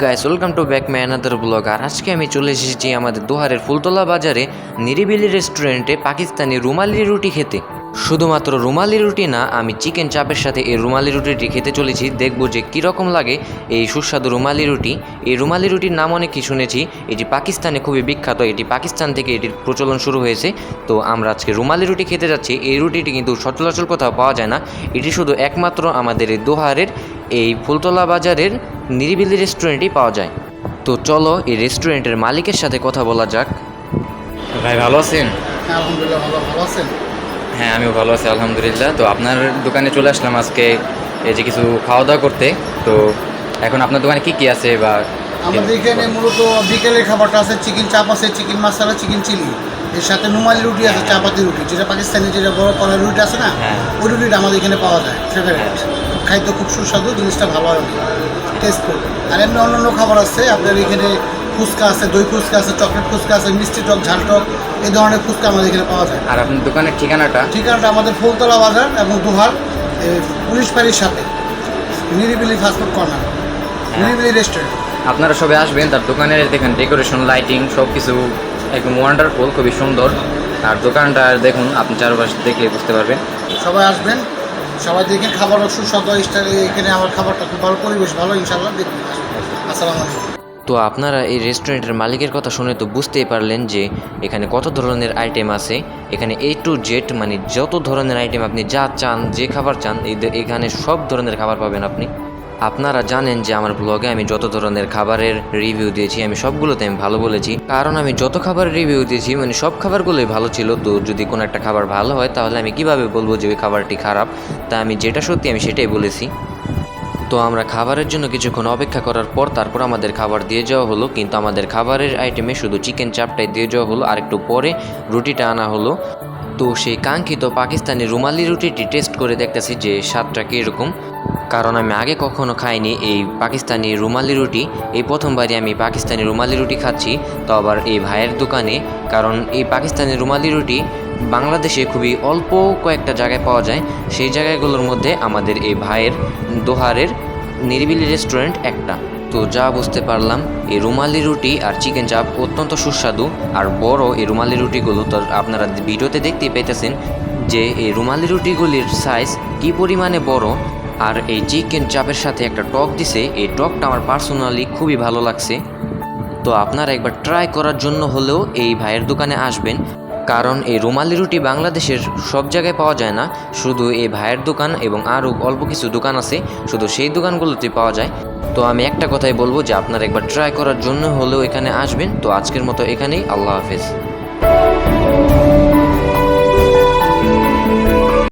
Guys, welcome to back my another blog. আর আজকে আমি চলে এসেছি আমাদের দোহারের ফুলতলা বাজারে নিরিবিলি রেস্টুরেন্টে পাকিস্তানি রুমালি রুটি খেতে। শুধুমাত্র রুমালি রুটি না, আমি চিকেন চাপের সাথে এই রুমালি রুটিটি খেতে চলেছি। দেখবো যে কীরকম লাগে এই সুস্বাদু রুমালি রুটি। এই রুমালি রুটির নাম অনেক কি শুনেছি, এটি পাকিস্তানে খুবই বিখ্যাত, এটি পাকিস্তান থেকে এটির প্রচলন শুরু হয়েছে। তো আমরা আজকে রুমালি রুটি খেতে যাচ্ছি। এই রুটিটি কিন্তু সচরাচর কোথাও পাওয়া যায় না, এটি শুধু একমাত্র আমাদের এই দোহারের এই ফুলতলা বাজারের নিরিবিলি রেস্টুরেন্টেই পাওয়া যায়। তো চলো এই রেস্টুরেন্টের মালিকের সাথে কথা বলা যাক। ভাই ভালো আছেন? হ্যাঁ, আলহামদুলিল্লাহ ভালো আছেন? হ্যাঁ, আমিও ভালো আছি আলহামদুলিল্লাহ। তো আপনার দোকানে চলে আসলাম আজকে এই যে কিছু খাওয়া দাওয়া করতে। তো এখন আপনার দোকানে কি কি আছে বা আমাদের এখানে মূলত বিকেলের খাবারটা আছে, চিকেন চাপ আছে, চিকেন মশলা, চিকেন চিলি, এর সাথে রুমালি রুটি আছে, চাপাতি রুটি, যেটা পাকিস্তানি যেটা বড় কলার রুটি আছে না, হ্যাঁ। ওই রুটিটা আমাদের এখানে পাওয়া যায়। ফেভারিট খাদ্য, খুব সুস্বাদু, জিনিসটা ভালো হয়, টেস্টফুল। আর এমনি অন্যান্য খাবার আছে আপনার এখানে, ফুচকা আছে, দই ফুচকা আছে, চকলেট ফুচকা আছে, মিষ্টি টক, ঝাল টক, এই ধরনের ফুচকা আমাদের এখানে পাওয়া যায়। আর আপনার দোকানের ঠিকানাটা? ঠিকানাটা আমাদের ফুলতলা বাজার এবং দোহার পুলিশ ফাঁড়ির সাথে, নিরিবিলি ফাস্টফুড কর্নার, নিরিবিলি রেস্টুরেন্ট। আপনারা সবাই আসবেন, তার দোকানের দেখেন ডেকোরেশন, লাইটিং সব কিছু একদম ওয়ান্ডারফুল, খুবই সুন্দর। আর দোকানটা দেখুন, আপনি চারপাশে দেখলে বুঝতে পারবেন। সবাই আসবেন, সবাই দেখেন, খাবারও সুস্বাদু। এখানে আমার খাবারটা খুব ভালো, পরিবেশ ভালো, ইনশাল্লাহ দেখবেন। আসসালামু আলাইকুম। তো আপনারা এই রেস্টুরেন্টের মালিকের কথা শুনে তো বুঝতেই পারলেন যে এখানে কত ধরনের আইটেম আছে। এখানে A to Z, মানে যত ধরনের আইটেম আপনি যা চান, যে খাবার চান, এখানে সব ধরনের খাবার পাবেন আপনি। আপনারা জানেন যে আমার ব্লগে আমি যত ধরনের খাবারের রিভিউ দিয়েছি, আমি সবগুলোতে আমি ভালো বলেছি, কারণ আমি যত খাবারের রিভিউ দিয়েছি মানে সব খাবারগুলোই ভালো ছিল। তো যদি কোনো একটা খাবার ভালো হয় তাহলে আমি কিভাবে বলবো যে ওই খাবারটি খারাপ? তা আমি যেটা সত্যি আমি সেটাই বলেছি। তো আমরা খাবারের জন্য কিছুক্ষণ অপেক্ষা করার পর তারপর আমাদের খাবার দিয়ে যাওয়া হলো, কিন্তু আমাদের খাবারের আইটেমে শুধু চিকেন চাপটাই দিয়ে যাওয়া হলো, আর একটু পরে রুটিটা আনা হলো। তো সেই কাঙ্ক্ষিত পাকিস্তানি রুমালি রুটিটি টেস্ট করে দেখতেছি যে স্বাদটা কীরকম, কারণ আমি আগে কখনো খাইনি এই পাকিস্তানি রুমালি রুটি। এই প্রথমবারই আমি পাকিস্তানি রুমালি রুটি খাচ্ছি, তো আবার এই ভাইয়ের দোকানে। কারণ এই পাকিস্তানি রুমালি রুটি বাংলাদেশে খুবই অল্প কয়েকটা জায়গায় পাওয়া যায়, সেই জায়গাগুলোর মধ্যে আমাদের এই ভাইয়ের দোহারের নিরিবিলি রেস্টুরেন্ট একটা। তো যা বুঝতে পারলাম, এই রুমালি রুটি আর চিকেন চাপ অত্যন্ত সুস্বাদু আর বড়। এই রুমালি রুটিগুলো তো আপনারা ভিডিওতে দেখতেই পেতেছেন যে এই রুমালি রুটিগুলির সাইজ কী পরিমাণে বড়। আর এই চিকেন চাপের সাথে একটা টক দিছে, এই টকটা আমার পার্সোনালি খুবই ভালো লাগছে। তো আপনারা একবার ট্রাই করার জন্য হলেও এই ভাইয়ের দোকানে আসবেন, কারণ এই রুমালি রুটি বাংলাদেশের সব জায়গায় পাওয়া যায় না, শুধু এই ভাইয়ের দোকান এবং আরও অল্প কিছু দোকান আছে, শুধু সেই দোকানগুলোতে পাওয়া যায়। তো আমি একটা কথাই বলবো যে আপনারা একবার ট্রাই করার জন্য হলেও এখানে আসবেন। তো আজকের মতো এখানেই, আল্লাহ হাফেজ।